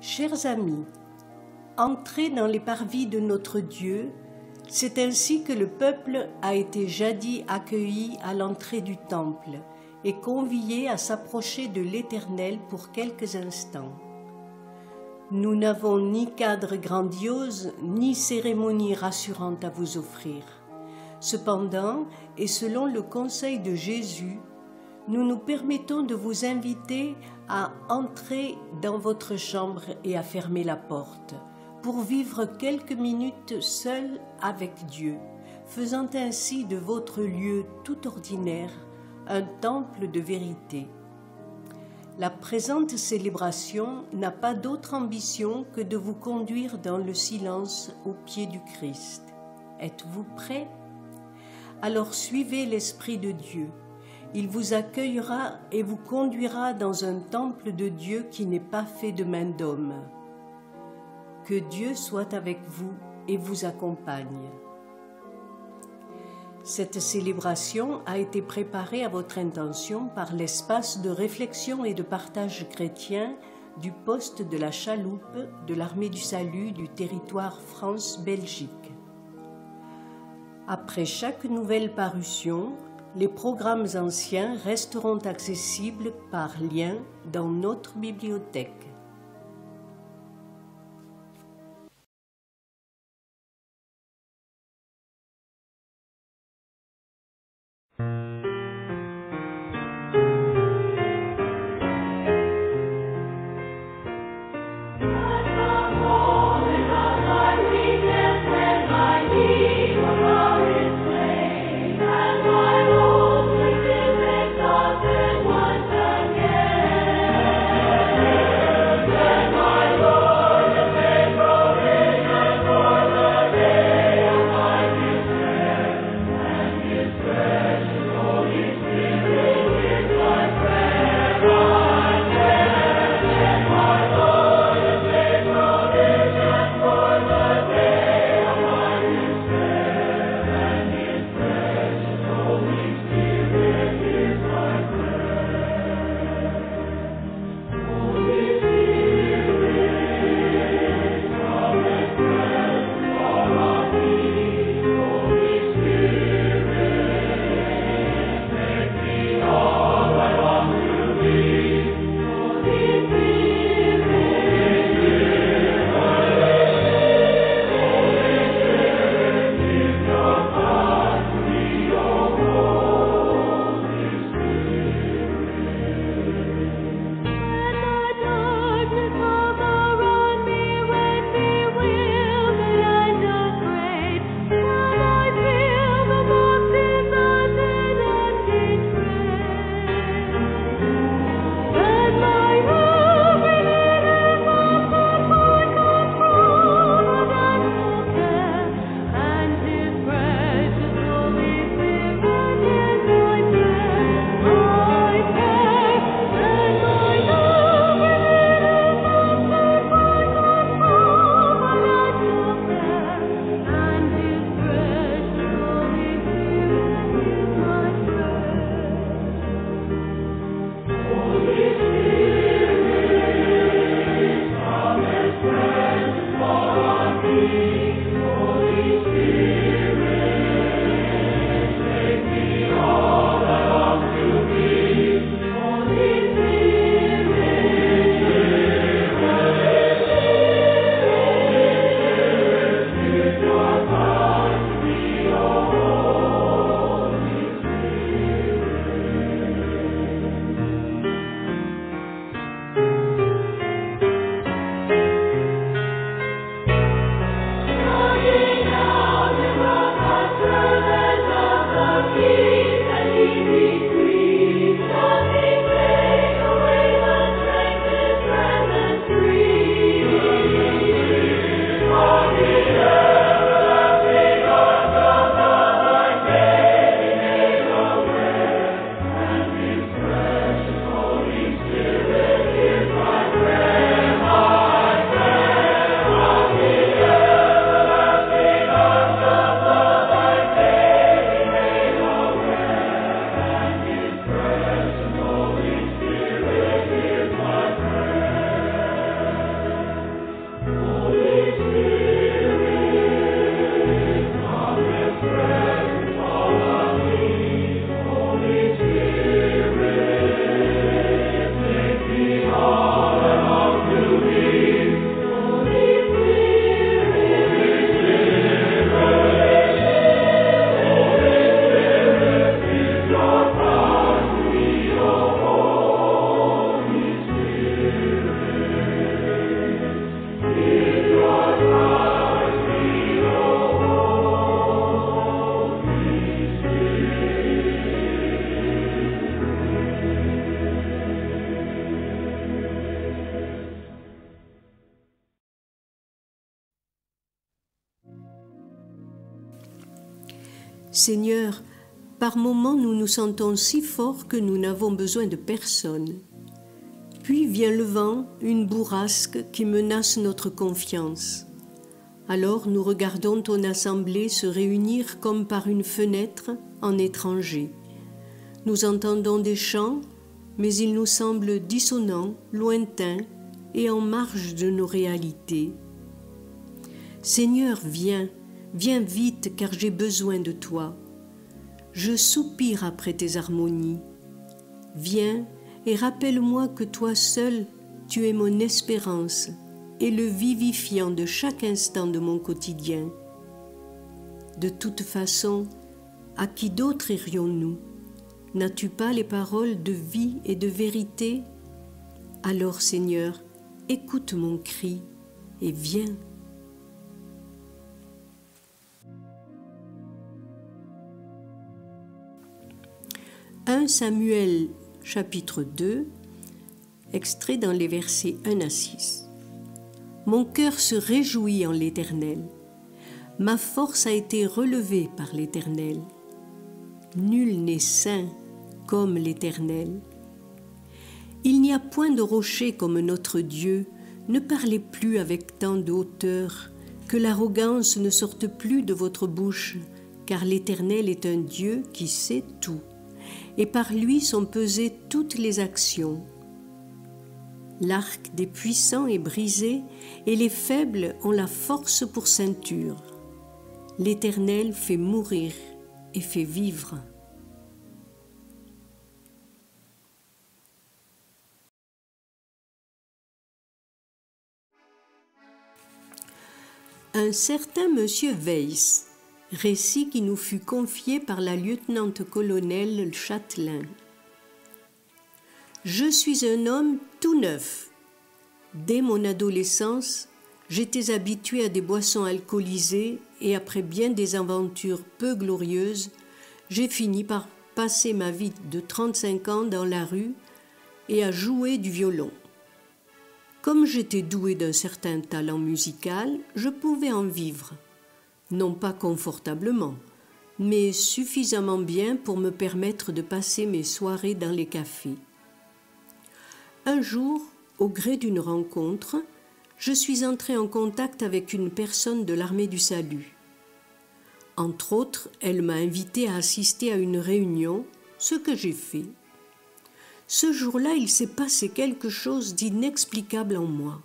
Chers amis, entrez dans les parvis de notre Dieu, c'est ainsi que le peuple a été jadis accueilli à l'entrée du temple et convié à s'approcher de l'Éternel pour quelques instants. Nous n'avons ni cadre grandiose, ni cérémonie rassurante à vous offrir. Cependant, et selon le conseil de Jésus, nous nous permettons de vous inviter à entrer dans votre chambre et à fermer la porte, pour vivre quelques minutes seuls avec Dieu, faisant ainsi de votre lieu tout ordinaire un temple de vérité. La présente célébration n'a pas d'autre ambition que de vous conduire dans le silence au pied du Christ. Êtes-vous prêts? Alors suivez l'Esprit de Dieu. Il vous accueillera et vous conduira dans un temple de Dieu qui n'est pas fait de main d'homme. Que Dieu soit avec vous et vous accompagne. Cette célébration a été préparée à votre intention par l'espace de réflexion et de partage chrétien du poste de la chaloupe de l'Armée du Salut du territoire France-Belgique. Après chaque nouvelle parution, les programmes anciens resteront accessibles par lien dans notre bibliothèque. Seigneur, par moments nous nous sentons si forts que nous n'avons besoin de personne. Puis vient le vent, une bourrasque qui menace notre confiance. Alors nous regardons ton assemblée se réunir comme par une fenêtre en étranger. Nous entendons des chants, mais ils nous semblent dissonants, lointains et en marge de nos réalités. Seigneur, viens vite car j'ai besoin de toi. Je soupire après tes harmonies. Viens et rappelle-moi que toi seul, tu es mon espérance et le vivifiant de chaque instant de mon quotidien. De toute façon, à qui d'autre irions-nous? N'as-tu pas les paroles de vie et de vérité? Alors, Seigneur, écoute mon cri et viens. « 1 Samuel, chapitre 2, extrait dans les versets 1 à 6. Mon cœur se réjouit en l'Éternel. Ma force a été relevée par l'Éternel. Nul n'est saint comme l'Éternel. Il n'y a point de rocher comme notre Dieu. Ne parlez plus avec tant de hauteur, que l'arrogance ne sorte plus de votre bouche, car l'Éternel est un Dieu qui sait tout, et par lui sont pesées toutes les actions. L'arc des puissants est brisé, et les faibles ont la force pour ceinture. L'Éternel fait mourir et fait vivre. Un certain monsieur Weiss, récit qui nous fut confié par la lieutenant-colonel Châtelain. Je suis un homme tout neuf. Dès mon adolescence, j'étais habitué à des boissons alcoolisées et après bien des aventures peu glorieuses, j'ai fini par passer ma vie de 35 ans dans la rue et à jouer du violon. Comme j'étais doué d'un certain talent musical, je pouvais en vivre, non pas confortablement, mais suffisamment bien pour me permettre de passer mes soirées dans les cafés. Un jour, au gré d'une rencontre, je suis entré en contact avec une personne de l'armée du salut. Entre autres, elle m'a invité à assister à une réunion, ce que j'ai fait. Ce jour-là, il s'est passé quelque chose d'inexplicable en moi.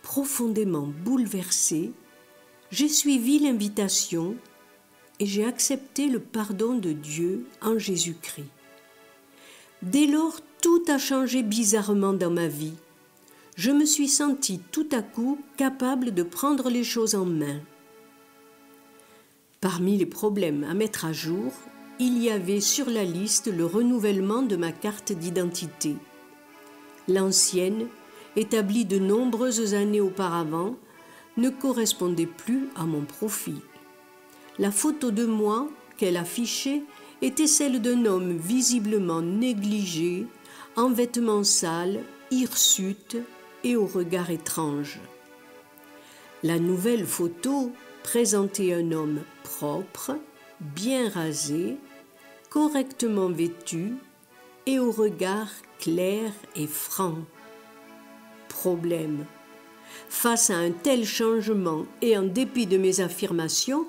Profondément bouleversé, j'ai suivi l'invitation et j'ai accepté le pardon de Dieu en Jésus-Christ. Dès lors, tout a changé bizarrement dans ma vie. Je me suis senti tout à coup capable de prendre les choses en main. Parmi les problèmes à mettre à jour, il y avait sur la liste le renouvellement de ma carte d'identité. L'ancienne, établie de nombreuses années auparavant, ne correspondait plus à mon profil. La photo de moi qu'elle affichait était celle d'un homme visiblement négligé, en vêtements sales, hirsutes et au regard étrange. La nouvelle photo présentait un homme propre, bien rasé, correctement vêtu et au regard clair et franc. Problème. Face à un tel changement et en dépit de mes affirmations,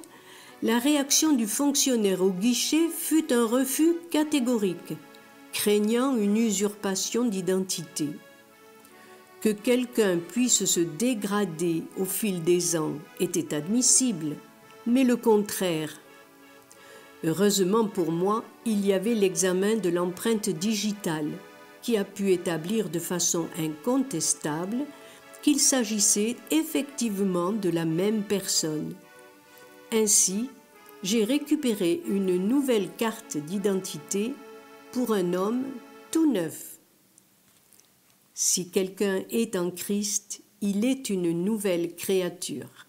la réaction du fonctionnaire au guichet fut un refus catégorique, craignant une usurpation d'identité. Que quelqu'un puisse se dégrader au fil des ans était admissible, mais le contraire. Heureusement pour moi, il y avait l'examen de l'empreinte digitale qui a pu établir de façon incontestable qu'il s'agissait effectivement de la même personne. Ainsi, j'ai récupéré une nouvelle carte d'identité pour un homme tout neuf. Si quelqu'un est en Christ, il est une nouvelle créature.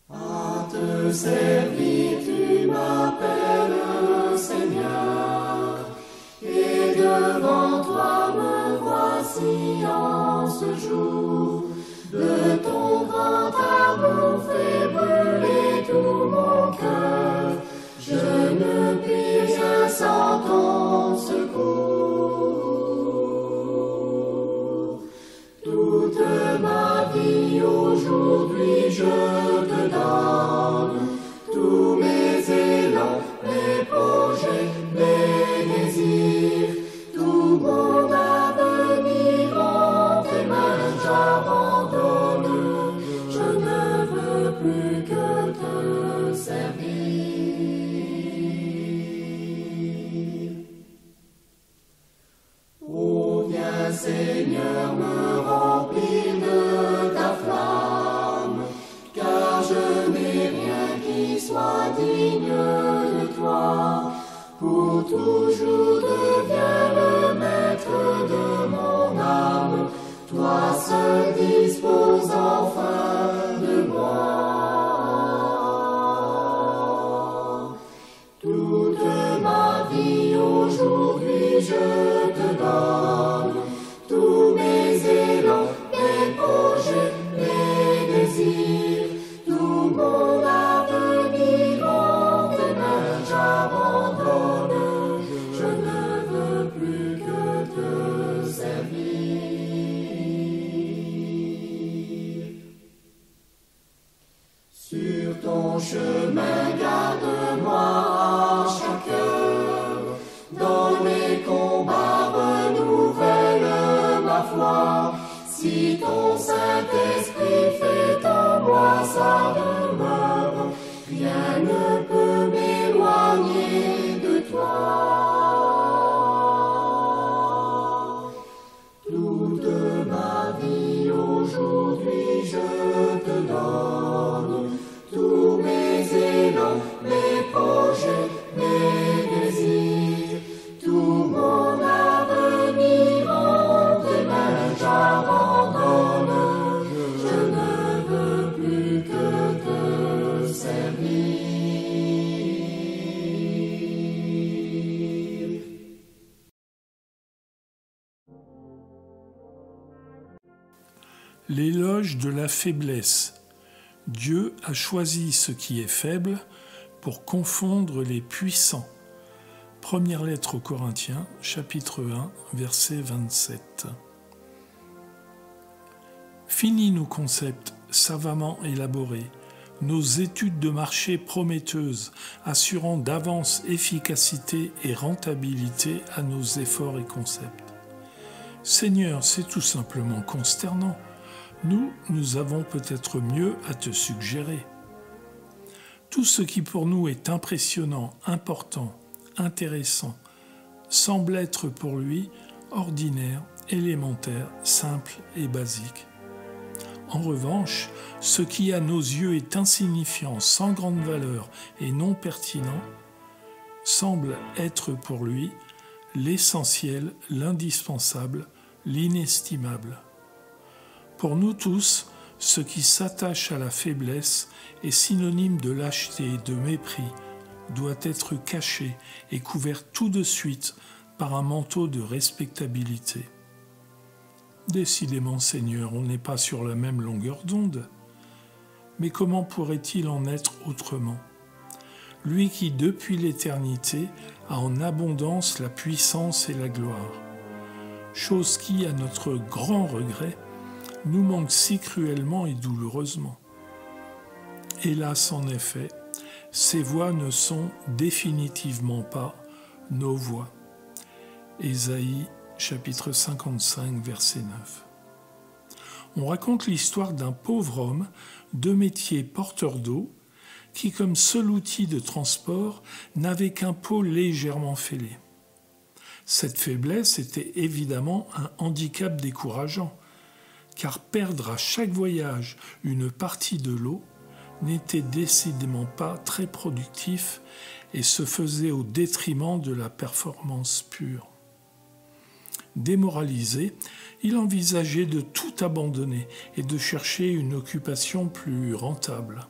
À te servir, tu m'appelles, Seigneur, et devant toi me voici en ce jour. De ton grand amour fait brûler tout mon cœur. Je ne puis rien sans ton secours. Toute ma vie aujourd'hui je te donne, tous mes élans, mes projets, mes désirs, tout mon avenir en tes mains j'abandonne. Je ne veux plus que te servir. Oh, viens Seigneur me remplir de ta flamme, car je n'ai rien qui soit digne de toi. Pour toujours deviens le maître de mon âme, toi seul dispose enfin de moi. Toute ma vie aujourd'hui je te donne, tous mes élans, mes projets, mes désirs, tout mon avenir en tes mains j'abandonne. Je ne veux plus que te servir. Sur ton chemin garde-moi à chaque heure, dans les combats renouvelle ma foi. Si ton Saint-Esprit fait en moi sa demeure, rien ne peut m'éloigner de toi. Toute ma vie aujourd'hui je te donne, tous mes élans, mes projets, mes désirs, tout mon avenir en tes mains j'abandonne. Je ne veux plus que te servir. L'éloge de la faiblesse. Dieu a choisi ce qui est faible pour confondre les puissants. Première lettre aux Corinthiens, chapitre 1, verset 27. Fini nos concepts savamment élaborés, nos études de marché prometteuses, assurant d'avance efficacité et rentabilité à nos efforts et concepts. Seigneur, c'est tout simplement consternant. Nous avons peut-être mieux à te suggérer. Tout ce qui pour nous est impressionnant, important, intéressant, semble être pour lui ordinaire, élémentaire, simple et basique. En revanche, ce qui à nos yeux est insignifiant, sans grande valeur et non pertinent, semble être pour lui l'essentiel, l'indispensable, l'inestimable. Pour nous tous, ce qui s'attache à la faiblesse est synonyme de lâcheté et de mépris, doit être caché et couvert tout de suite par un manteau de respectabilité. Décidément, Seigneur, on n'est pas sur la même longueur d'onde. Mais comment pourrait-il en être autrement? Lui qui, depuis l'éternité, a en abondance la puissance et la gloire. Chose qui, à notre grand regret, nous manque si cruellement et douloureusement. Hélas, en effet, ces voix ne sont définitivement pas nos voix. Ésaïe, chapitre 55, verset 9. On raconte l'histoire d'un pauvre homme, de métier porteur d'eau, qui, comme seul outil de transport, n'avait qu'un pot légèrement fêlé. Cette faiblesse était évidemment un handicap décourageant, car perdre à chaque voyage une partie de l'eau n'était décidément pas très productif et se faisait au détriment de la performance pure. Démoralisé, il envisageait de tout abandonner et de chercher une occupation plus rentable.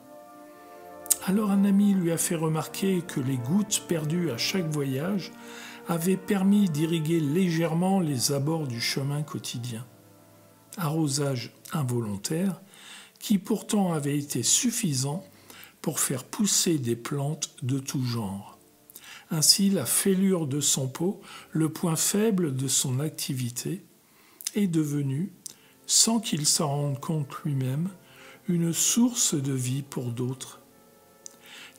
Alors un ami lui a fait remarquer que les gouttes perdues à chaque voyage avaient permis d'irriguer légèrement les abords du chemin quotidien. arrosage involontaire, qui pourtant avait été suffisant pour faire pousser des plantes de tout genre. Ainsi, la fêlure de son pot, le point faible de son activité, est devenue, sans qu'il s'en rende compte lui-même, une source de vie pour d'autres.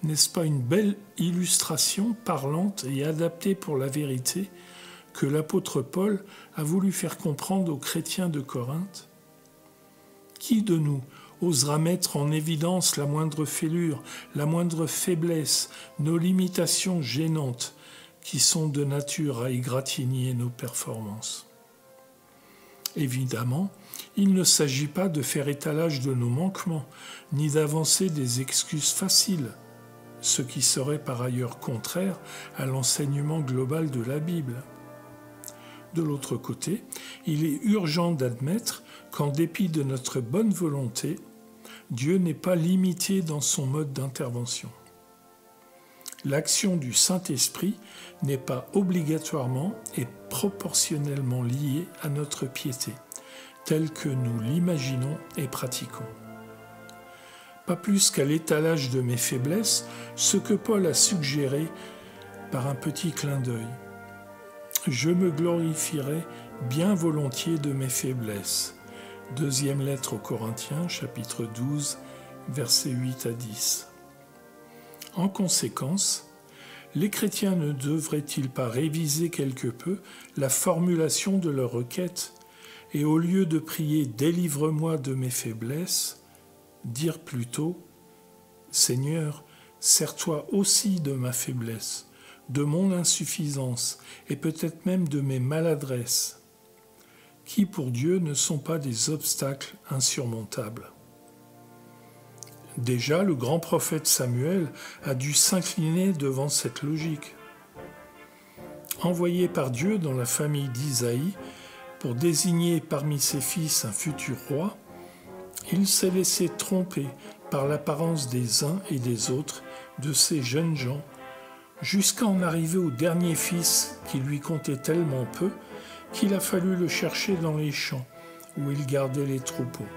N'est-ce pas une belle illustration parlante et adaptée pour la vérité que l'apôtre Paul a voulu faire comprendre aux chrétiens de Corinthe? Qui de nous osera mettre en évidence la moindre fêlure, la moindre faiblesse, nos limitations gênantes qui sont de nature à égratigner nos performances? Évidemment, il ne s'agit pas de faire étalage de nos manquements, ni d'avancer des excuses faciles, ce qui serait par ailleurs contraire à l'enseignement global de la Bible. De l'autre côté, il est urgent d'admettre qu'en dépit de notre bonne volonté, Dieu n'est pas limité dans son mode d'intervention. L'action du Saint-Esprit n'est pas obligatoirement et proportionnellement liée à notre piété, telle que nous l'imaginons et pratiquons. Pas plus qu'à l'étalage de mes faiblesses, ce que Paul a suggéré par un petit clin d'œil. Je me glorifierai bien volontiers de mes faiblesses. Deuxième lettre aux Corinthiens, chapitre 12, versets 8 à 10. En conséquence, les chrétiens ne devraient-ils pas réviser quelque peu la formulation de leur requête et au lieu de prier « Délivre-moi de mes faiblesses », dire plutôt « Seigneur, sers-toi aussi de ma faiblesse, de mon insuffisance et peut-être même de mes maladresses, qui pour Dieu ne sont pas des obstacles insurmontables. » Déjà, le grand prophète Samuel a dû s'incliner devant cette logique. Envoyé par Dieu dans la famille d'Isaïe pour désigner parmi ses fils un futur roi, il s'est laissé tromper par l'apparence des uns et des autres de ces jeunes gens, jusqu'à en arriver au dernier fils qui lui comptait tellement peu qu'il a fallu le chercher dans les champs où il gardait les troupeaux.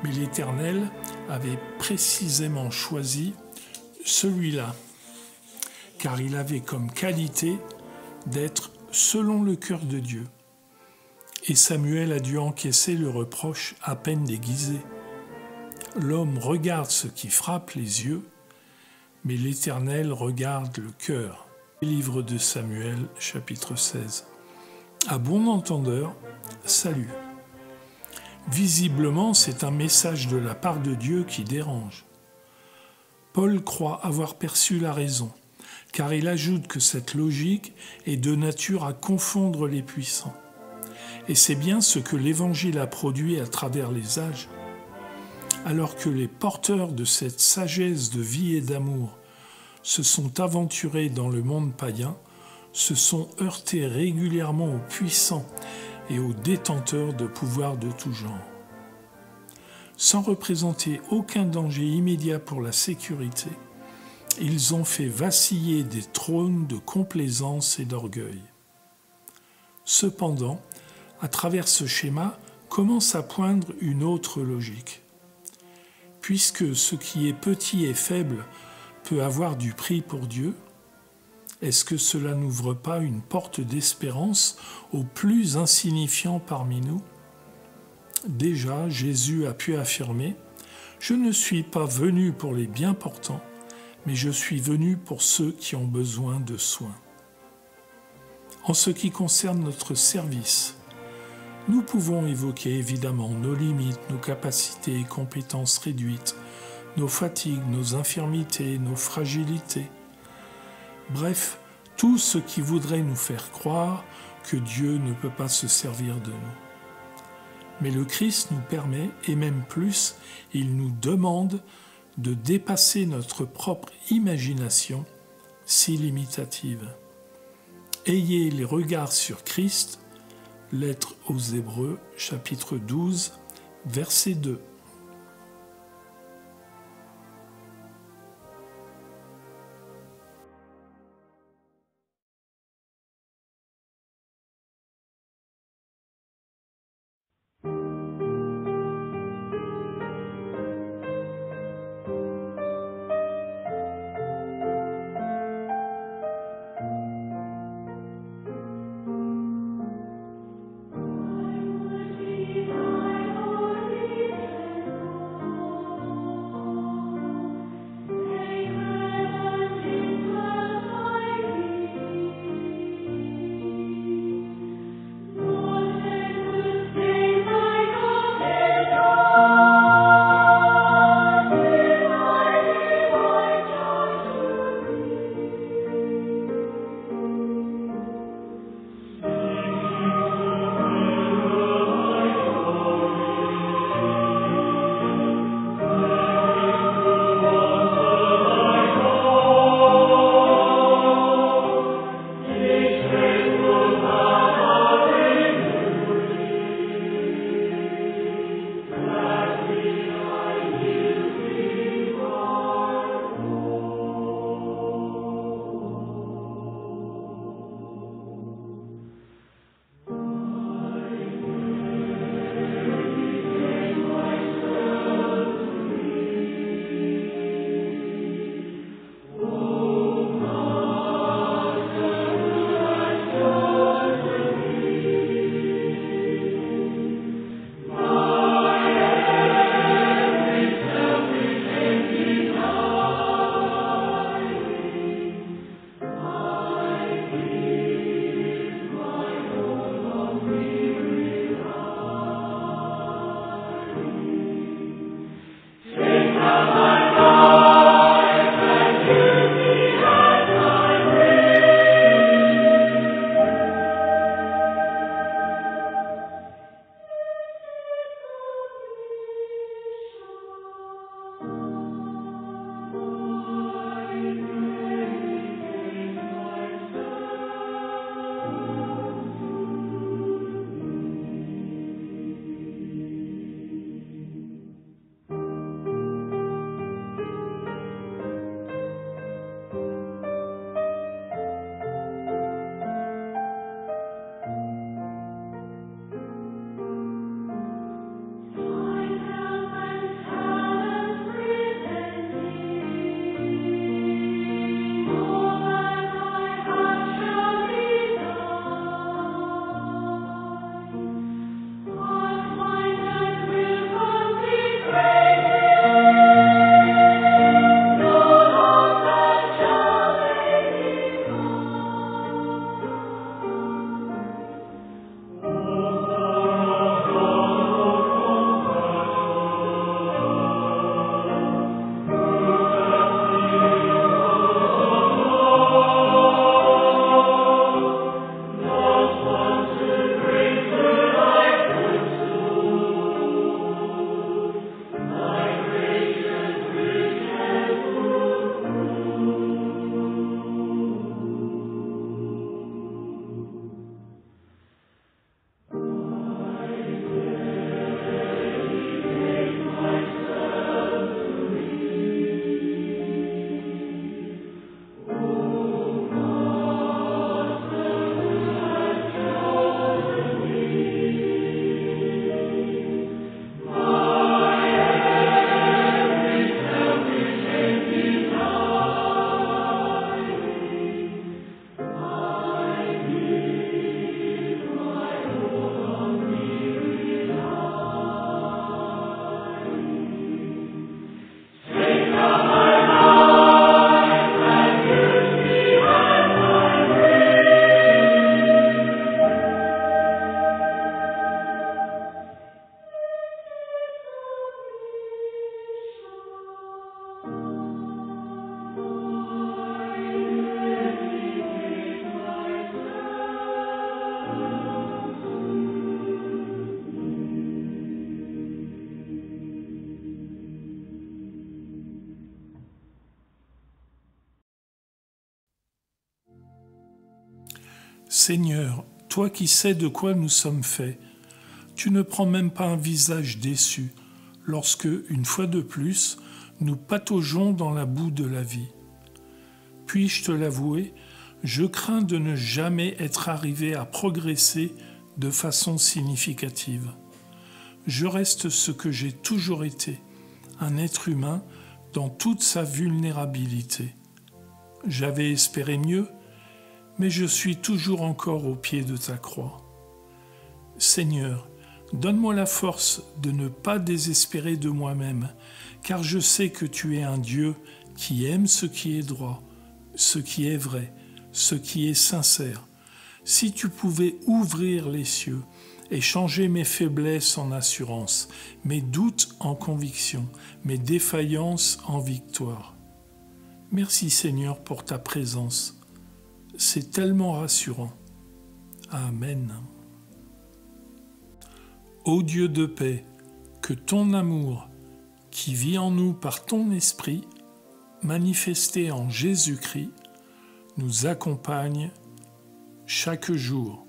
Mais l'Éternel avait précisément choisi celui-là, car il avait comme qualité d'être selon le cœur de Dieu. Et Samuel a dû encaisser le reproche à peine déguisé. L'homme regarde ce qui frappe les yeux, mais l'Éternel regarde le cœur. Livre de Samuel, chapitre 16. À bon entendeur, salut. Visiblement, c'est un message de la part de Dieu qui dérange. Paul croit avoir perçu la raison, car il ajoute que cette logique est de nature à confondre les puissants. Et c'est bien ce que l'Évangile a produit à travers les âges. Alors que les porteurs de cette sagesse de vie et d'amour se sont aventurés dans le monde païen, se sont heurtés régulièrement aux puissants et aux détenteurs de pouvoir de tout genre. Sans représenter aucun danger immédiat pour la sécurité, ils ont fait vaciller des trônes de complaisance et d'orgueil. Cependant, à travers ce schéma, commence à poindre une autre logique. Puisque ce qui est petit et faible peut avoir du prix pour Dieu, est-ce que cela n'ouvre pas une porte d'espérance aux plus insignifiants parmi nous? Déjà, Jésus a pu affirmer « Je ne suis pas venu pour les bien portants, mais je suis venu pour ceux qui ont besoin de soins. » En ce qui concerne notre service, nous pouvons évoquer évidemment nos limites, nos capacités et compétences réduites, nos fatigues, nos infirmités, nos fragilités. Bref, tout ce qui voudrait nous faire croire que Dieu ne peut pas se servir de nous. Mais le Christ nous permet, et même plus, il nous demande de dépasser notre propre imagination si limitative. Ayez les regards sur Christ, lettre aux Hébreux, chapitre 12, verset 2. Seigneur, toi qui sais de quoi nous sommes faits, tu ne prends même pas un visage déçu lorsque, une fois de plus, nous pataugeons dans la boue de la vie. Puis-je te l'avouer, je crains de ne jamais être arrivé à progresser de façon significative. Je reste ce que j'ai toujours été, un être humain dans toute sa vulnérabilité. J'avais espéré mieux, mais je suis toujours encore au pied de ta croix. Seigneur, donne-moi la force de ne pas désespérer de moi-même, car je sais que tu es un Dieu qui aime ce qui est droit, ce qui est vrai, ce qui est sincère. Si tu pouvais ouvrir les cieux et changer mes faiblesses en assurance, mes doutes en conviction, mes défaillances en victoire. Merci Seigneur pour ta présence. C'est tellement rassurant. Amen. Ô Dieu de paix, que ton amour, qui vit en nous par ton esprit, manifesté en Jésus-Christ, nous accompagne chaque jour.